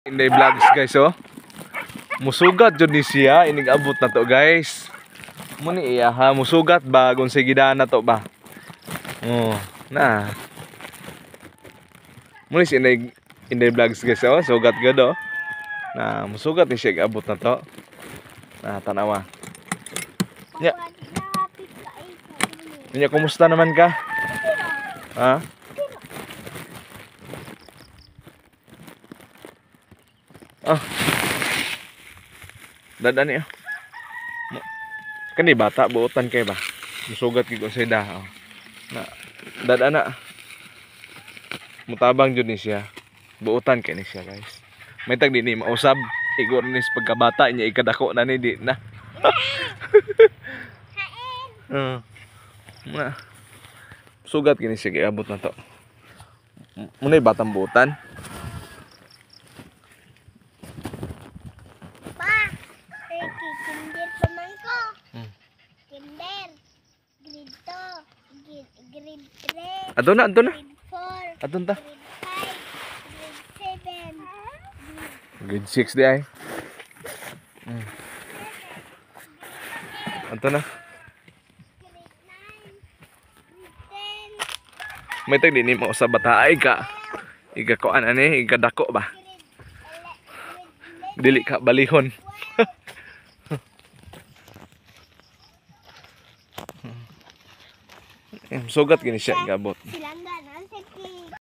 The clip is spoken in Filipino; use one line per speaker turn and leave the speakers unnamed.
Inday vlogs guys oh. Musugat jud ni siya inig abot na to guys. Muni iya ha musugat ba kung sige na to ba. Oh, na. Muni si Inday vlogs guys oh, sugat gud oh. Na musugat ni siya abot na to. Na tanawa. Nya. Nya kumusta naman ka? Ha? Oh. Dadan niya. Kani bata buotan kay ba. Musugat gid ko sa ida. Oh. Na dadan na. Mutabang jud ni siya. Buotan kay ni siya guys. May tag di ni mausab. Igor ni sa pagkabata niya ikadako na ni di na. Na. Sugat kini siya giabot na to. Munay batang buotan.
Kinder pa man ko. Kinder. Grade 2. Grade 3.
Adto na.
Grade 4.
Adto ta.
Grade 5. Grade 7.
Grade 6 di ay. Adto na.
Grade 9. Grade 10.
May tag di ni mo sa bata ay ka. Iga ko ani, iga dako ba. Dili ka balihon. Sugat gini siya igabot.
Silanda.